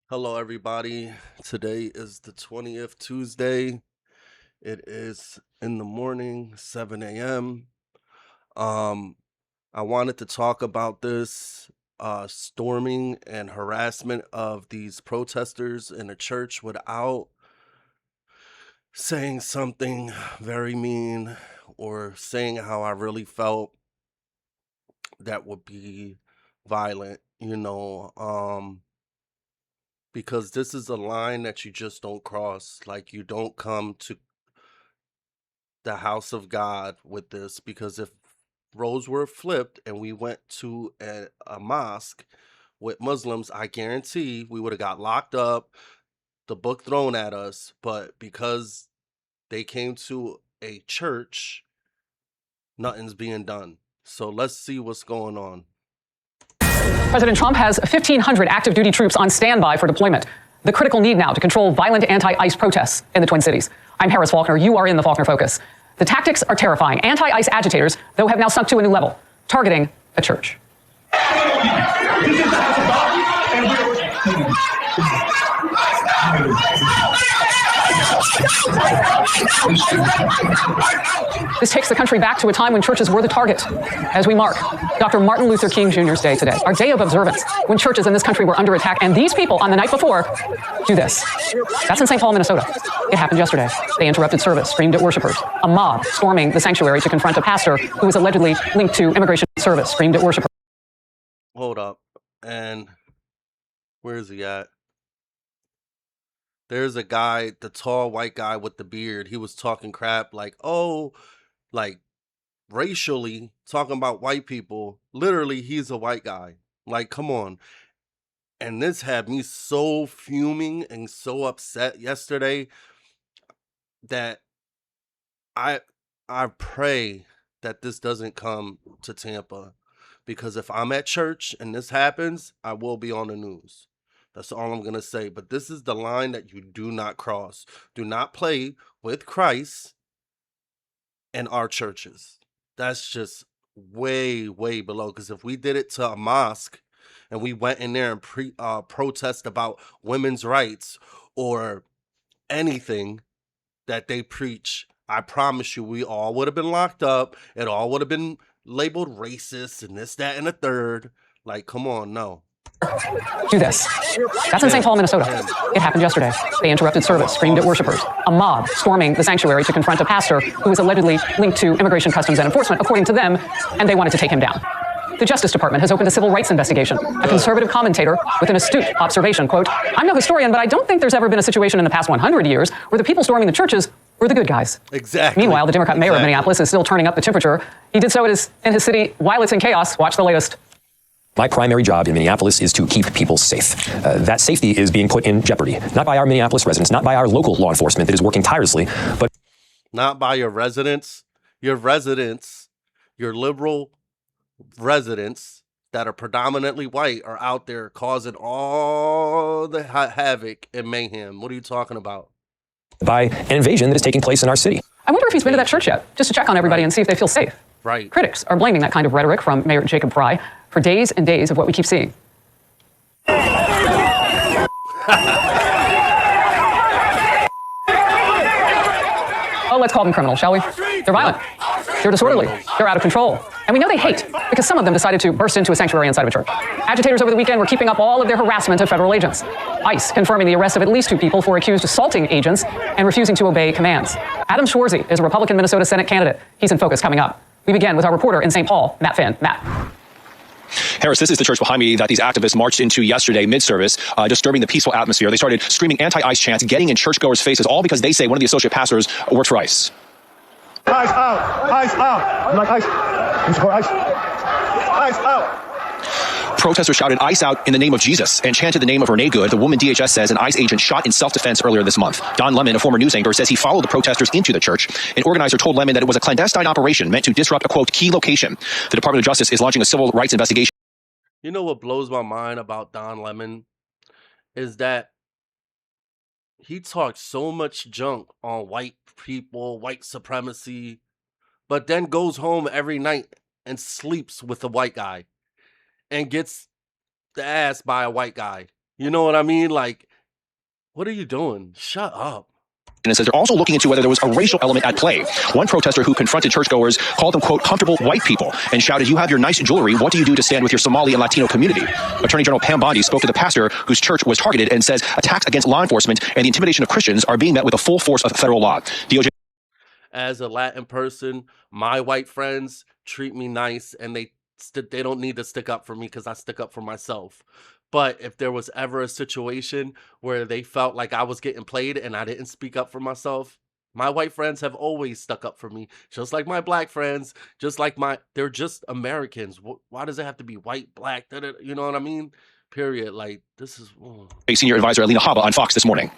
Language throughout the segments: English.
Hello, everybody. Today is the 20th Tuesday. It is in the morning, 7 a.m. Um, I wanted to talk about this storming and harassment of these protesters in a church without saying something very mean or saying how I really felt that would be violent, because this is a line that you just don't cross. Like, you don't come to the house of God with this, because if roles were flipped and we went to a mosque with Muslims, I guarantee we would have got locked up, the book thrown at us. But because they came to a church, nothing's being done. So let's see what's going on. President Trump has 1,500 active duty troops on standby for deployment. The critical need now to control violent anti-ICE protests in the Twin Cities. I'm Harris Faulkner. You are in the Faulkner Focus. The tactics are terrifying. Anti-ICE agitators, though, have now sunk to a new level, targeting a church. This takes the country back to a time when churches were the target, as we mark Dr. Martin Luther King Jr.'s Day today, our day of observance, when churches in this country were under attack, and these people on the night before do this. That's in St. Paul, Minnesota. It happened yesterday. They interrupted service, screamed at worshipers. A mob storming the sanctuary to confront a pastor who was allegedly linked to immigration service, screamed at worshipers. Hold up. And where's he at? There's a guy, the tall white guy with the beard. He was talking crap like racially, talking about white people. Literally, he's a white guy. Like, come on. And this had me so fuming and so upset yesterday that I pray that this doesn't come to Tampa, because if I'm at church and this happens, I will be on the news. That's all I'm going to say. But this is the line that you do not cross. Do not play with Christ and our churches. That's just way, way below. Because if we did it to a mosque and we went in there and protest about women's rights or anything that they preach, I promise you, we all would have been locked up. It all would have been labeled racist and this, that, and the third. Like, come on, no. Do this. That's in St. Paul, Minnesota. It happened yesterday. They interrupted service, screamed at worshipers. A mob storming the sanctuary to confront a pastor who was allegedly linked to Immigration, Customs, and Enforcement, according to them, and they wanted to take him down. The Justice Department has opened a civil rights investigation. A conservative commentator with an astute observation, quote, "I'm no historian, but I don't think there's ever been a situation in the past 100 years where the people storming the churches were the good guys." Exactly. Meanwhile, the Democrat mayor of Minneapolis is still turning up the temperature. He did so in his city while it's in chaos. Watch the latest. My primary job in Minneapolis is to keep people safe. That safety is being put in jeopardy, not by our Minneapolis residents, not by our local law enforcement that is working tirelessly, but not by your residents. Your residents, your liberal residents that are predominantly white, are out there causing all the havoc and mayhem. What are you talking about? By an invasion that is taking place in our city. I wonder if he's been to that church yet, just to check on everybody and see if they feel safe. Right. Critics are blaming that kind of rhetoric from Mayor Jacob Frey for days and days of what we keep seeing. Oh, let's call them criminals, shall we? They're violent. They're disorderly. They're out of control. And we know they hate, because some of them decided to burst into a sanctuary inside of a church. Agitators over the weekend were keeping up all of their harassment of federal agents. ICE confirming the arrest of at least 2 people for accused assaulting agents and refusing to obey commands. Adam Schwarzy is a Republican Minnesota Senate candidate. He's in focus coming up. We begin with our reporter in St. Paul, Matt Finn. Matt. Harris, this is the church behind me that these activists marched into yesterday mid-service, disturbing the peaceful atmosphere. They started screaming anti-ICE chants, getting in churchgoers' faces, all because they say one of the associate pastors works for ICE. ICE out! ICE out! I'm like, ICE. I'm support ICE. ICE out! Protesters shouted ICE out in the name of Jesus and chanted the name of Renee Good, the woman DHS says an ICE agent shot in self-defense earlier this month. Don Lemon, a former news anchor, says he followed the protesters into the church. An organizer told Lemon that it was a clandestine operation meant to disrupt a, quote, key location. The Department of Justice is launching a civil rights investigation. You know what blows my mind about Don Lemon is that he talks so much junk on white people, white supremacy, but then goes home every night and sleeps with a white guy and gets the ass by a white guy. You know what I mean? Like, what are you doing? Shut up. And it says they're also looking into whether there was a racial element at play. One protester who confronted churchgoers called them, quote, comfortable white people and shouted, "You have your nice jewelry. What do you do to stand with your Somali and Latino community?" Attorney General Pam Bondi spoke to the pastor whose church was targeted and says attacks against law enforcement and the intimidation of Christians are being met with the full force of federal law. DOJ. As a Latin person, my white friends treat me nice, and they don't need to stick up for me because I stick up for myself. But if there was ever a situation where they felt like I was getting played and I didn't speak up for myself, my white friends have always stuck up for me, just like my black friends, just like they're just Americans. Why does it have to be white, black, you know what I mean? Period. Like, this is... Senior advisor Alina Habba on Fox this morning.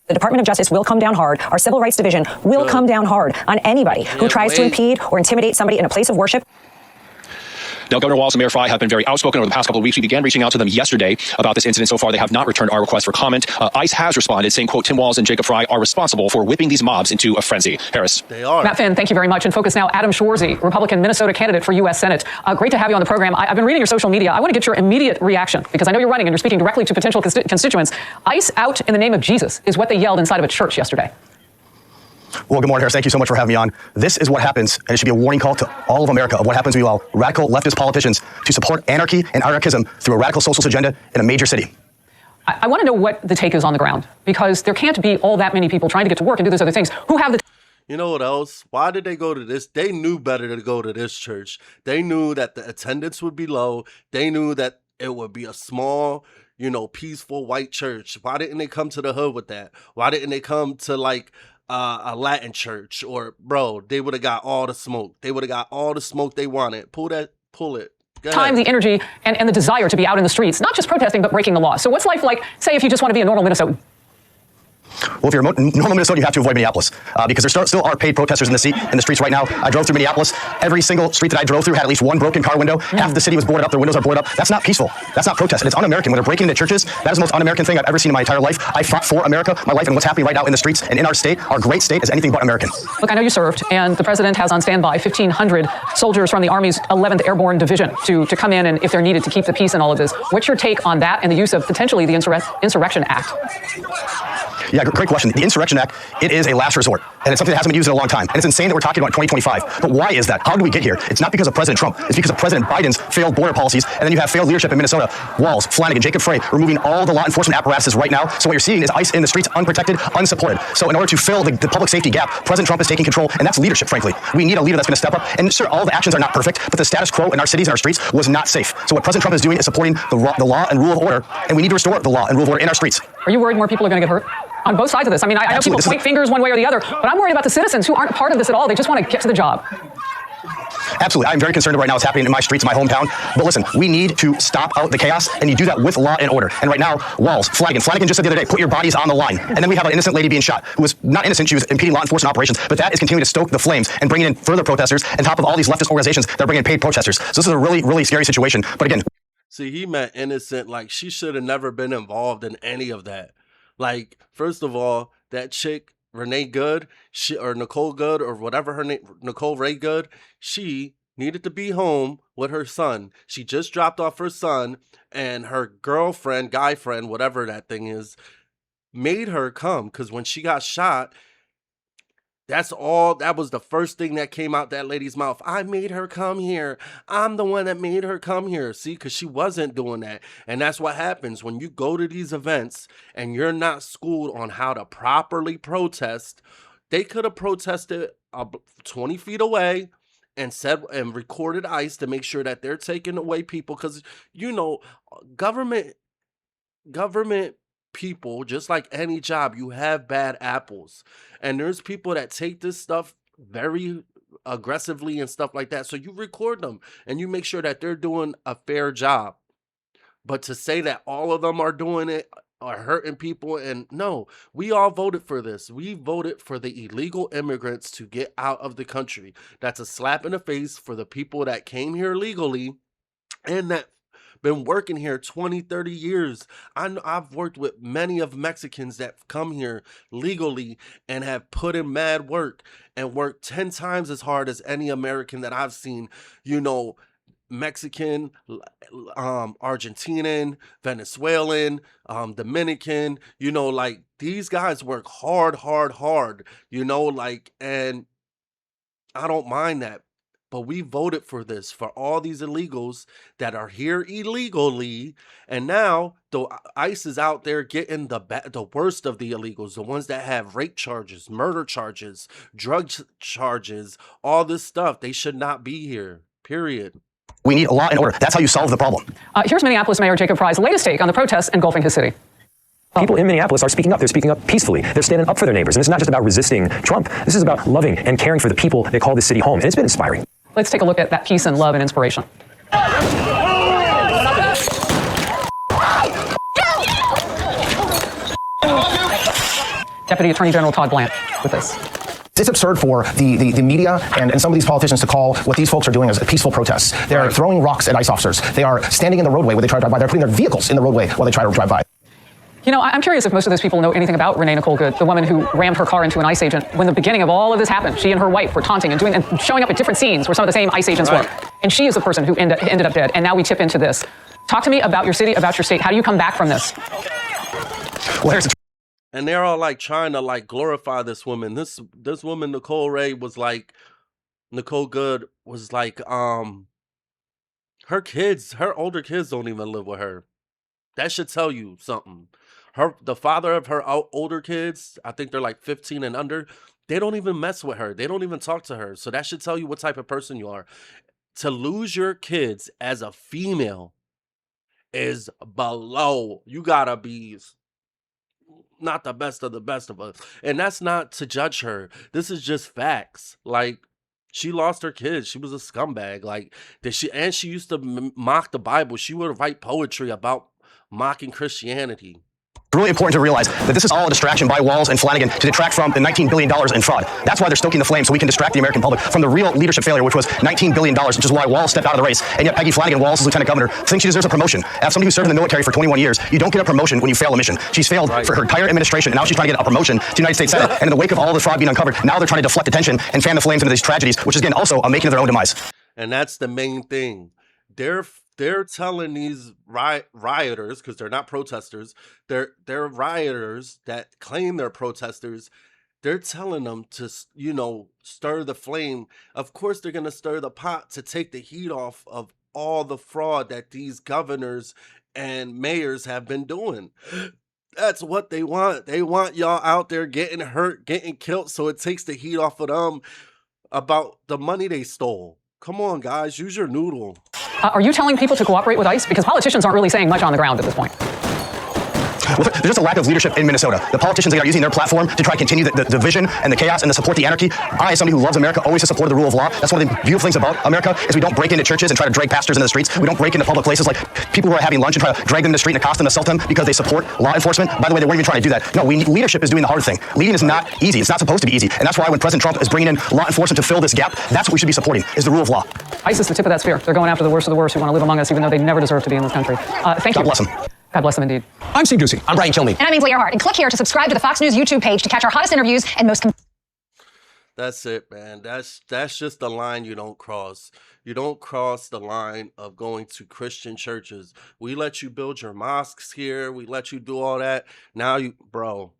The Department of Justice will come down hard. Our Civil Rights Division will come down hard on anybody who tries to impede or intimidate somebody in a place of worship. Now, Governor Walz and Mayor Frey have been very outspoken over the past couple of weeks. We began reaching out to them yesterday about this incident. So far, they have not returned our request for comment. ICE has responded, saying, quote, Tim Walz and Jacob Frey are responsible for whipping these mobs into a frenzy. Harris. They are. Matt Finn, thank you very much. And focus now, Adam Schwarzy, Republican Minnesota candidate for U.S. Senate. Great to have you on the program. I've been reading your social media. I want to get your immediate reaction because I know you're running and you're speaking directly to potential constituents. ICE out in the name of Jesus is what they yelled inside of a church yesterday. Well, good morning, Harris. Thank you so much for having me on. This is what happens, and it should be a warning call to all of America of what happens when you allow radical leftist politicians to support anarchy and anarchism through a radical socialist agenda in a major city. I want to know what the take is on the ground, because there can't be all that many people trying to get to work and do those other things who have the... You know what else? Why did they go to this? They knew better to go to this church. They knew that the attendance would be low. They knew that it would be a small, peaceful white church. Why didn't they come to the hood with that? Why didn't they come to like a Latin church? Or, bro, they would have got all the smoke. They would have got all the smoke they wanted. Pull it. Time, the energy, and the desire to be out in the streets, not just protesting, but breaking the law. So what's life like, say, if you just want to be a normal Minnesotan? Well, if you're a normal Minnesotan, you have to avoid Minneapolis because there still are paid protesters in the streets right now. I drove through Minneapolis. Every single street that I drove through had at least one broken car window. Half the city was boarded up. Their windows are boarded up. That's not peaceful. That's not protest. It's un-American. When they're breaking into churches, that is the most un-American thing I've ever seen in my entire life. I fought for America, my life, and what's happening right now in the streets and in our state, our great state, is anything but American. Look, I know you served, and the president has on standby 1,500 soldiers from the Army's 11th Airborne Division to come in and, if they're needed, to keep the peace in all of this. What's your take on that and the use of potentially the Insurrection Act? Yeah, great question. The Insurrection Act, it is a last resort, and it's something that hasn't been used in a long time. And it's insane that we're talking about 2025. But why is that? How did we get here? It's not because of President Trump. It's because of President Biden's failed border policies, and then you have failed leadership in Minnesota. Walz, Flanagan, Jacob Frey removing all the law enforcement apparatuses right now. So what you're seeing is ICE in the streets, unprotected, unsupported. So in order to fill the public safety gap, President Trump is taking control, and that's leadership, frankly. We need a leader that's going to step up. And sure, all the actions are not perfect, but the status quo in our cities and our streets was not safe. So what President Trump is doing is supporting the law and rule of order, and we need to restore the law and rule of order in our streets. Are you worried more people are going to get hurt? On both sides of this. I mean, I know people point fingers one way or the other, but I'm worried about the citizens who aren't part of this at all. They just want to get to the job. Absolutely. I'm very concerned right now what's happening in my streets, in my hometown. But listen, we need to stop out the chaos, and you do that with law and order. And right now, Walz, Flanagan just said the other day, put your bodies on the line. And then we have an innocent lady being shot who was not innocent. She was impeding law enforcement operations. But that is continuing to stoke the flames and bringing in further protesters on top of all these leftist organizations that are bringing in paid protesters. So this is a really, really scary situation. But again, see, he meant innocent. Like, she should have never been involved in any of that. Like, first of all, that chick, Renee Good, or Nicole Good, or whatever her name, Nicole Ray Good, she needed to be home with her son. She just dropped off her son, and her girlfriend, guy friend, whatever that thing is, made her come, because when she got shot, that was the first thing that came out that lady's mouth. I made her come here. I'm the one that made her come here. See, because she wasn't doing that. And that's what happens when you go to these events and you're not schooled on how to properly protest. They could have protested 20 feet away and recorded ICE to make sure that they're taking away people. Because, government people, just like any job, you have bad apples, and there's people that take this stuff very aggressively and stuff like that. So you record them and you make sure that they're doing a fair job. But to say that all of them are doing it, are hurting people, and no, we all voted for this. We voted for the illegal immigrants to get out of the country. That's a slap in the face for the people that came here legally and that been working here 20, 30 years. I've worked with many of Mexicans that come here legally and have put in mad work and worked 10 times as hard as any American that I've seen, Mexican, Argentinian, Venezuelan, Dominican, you know, like these guys work hard, you know, like, and I don't mind that. But we voted for this for all these illegals that are here illegally, and now the ICE is out there getting the worst of the illegals, the ones that have rape charges, murder charges, charges, all this stuff. They should not be here. Period. We need a law and order. That's how you solve the problem. Here's Minneapolis Mayor Jacob Fry's latest take on the protests engulfing his city. People in Minneapolis are speaking up. They're speaking up peacefully. They're standing up for their neighbors. And it's not just about resisting Trump. This is about loving and caring for the people that call this city home. And it's been inspiring. Let's take a look at that peace and love and inspiration. Deputy Attorney General Todd Blanche with this. It's absurd for the media and some of these politicians to call what these folks are doing as peaceful protests. They're throwing rocks at ICE officers. They are standing in the roadway where they try to drive by. They're putting their vehicles in the roadway while they try to drive by. You know, I'm curious if most of those people know anything about Renee Nicole Good, the woman who rammed her car into an ICE agent. When the beginning of all of this happened, she and her wife were taunting and showing up at different scenes where some of the same ICE agents were. And she is the person who ended up dead. And now we tip into this. Talk to me about your city, about your state. How do you come back from this? Well, here's the And they're all like trying to like glorify this woman. This woman, Nicole Good was like, her kids, her older kids don't even live with her. That should tell you something. The father of her older kids, I think they're like 15 and under, they don't even mess with her. They don't even talk to her. So that should tell you what type of person you are. To lose your kids as a female is below. You gotta be not the best of us. And that's not to judge her. This is just facts. Like, she lost her kids. She was a scumbag. Like, she used to mock the Bible. She would write poetry about mocking Christianity. It's really important to realize that this is all a distraction by Walz and Flanagan to detract from the $19 billion in fraud. That's why they're stoking the flame, so we can distract the American public from the real leadership failure, which was $19 billion, which is why Walz stepped out of the race. And yet Peggy Flanagan, Walz's lieutenant governor, thinks she deserves a promotion. As somebody who served in the military for 21 years, you don't get a promotion when you fail a mission. She's failed for her entire administration, and now she's trying to get a promotion to the United States Senate. And in the wake of all the fraud being uncovered, now they're trying to deflect attention and fan the flames into these tragedies, which is, again, also a making of their own demise. And that's the main thing. They're telling these rioters, because they're not protesters, they're rioters that claim they're protesters. They're telling them to, you know, stir the flame. Of course, they're going to stir the pot to take the heat off of all the fraud that these governors and mayors have been doing. That's what they want. They want y'all out there getting hurt, getting killed, so it takes the heat off of them about the money they stole. Come on, guys, use your noodle. Are you telling people to cooperate with ICE? Because politicians aren't really saying much on the ground at this point. Well, there's just a lack of leadership in Minnesota. The politicians, they are using their platform to try to continue the division and the chaos and to support the anarchy. I, as somebody who loves America, always has supported the rule of law. That's one of the beautiful things about America is we don't break into churches and try to drag pastors into the streets. We don't break into public places like people who are having lunch and try to drag them in the street and accost them, assault them because they support law enforcement. By the way, they weren't even trying to do that. No, leadership is doing the hard thing. Leading is not easy. It's not supposed to be easy. And that's why when President Trump is bringing in law enforcement to fill this gap, that's what we should be supporting, is the rule of law. ICE is the tip of that spear. They're going after the worst of the worst who want to live among us, even though they never deserve to be in this country. Thank you. God bless them. God bless them indeed. I'm Steve Doocy. I'm Brian Kilmeade. And I'm Ainsley Earhart. And click here to subscribe to the Fox News YouTube page to catch our hottest interviews and most... That's it, man. That's just the line you don't cross. You don't cross the line of going to Christian churches. We let you build your mosques here. We let you do all that. Now bro,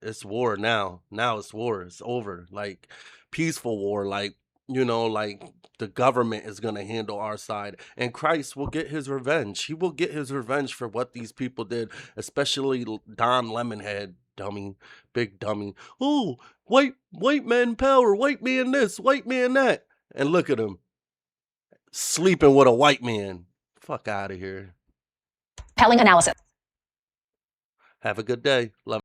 it's war now. Now it's war. It's over. Like, peaceful war. Like, you know, like the government is going to handle our side, and Christ will get his revenge. He will get his revenge for what these people did, especially Don Lemonhead, dummy, big dummy. Oh, white man power, white man this, white man that. And look at him sleeping with a white man. Fuck out of here. Compelling analysis. Have a good day. Love.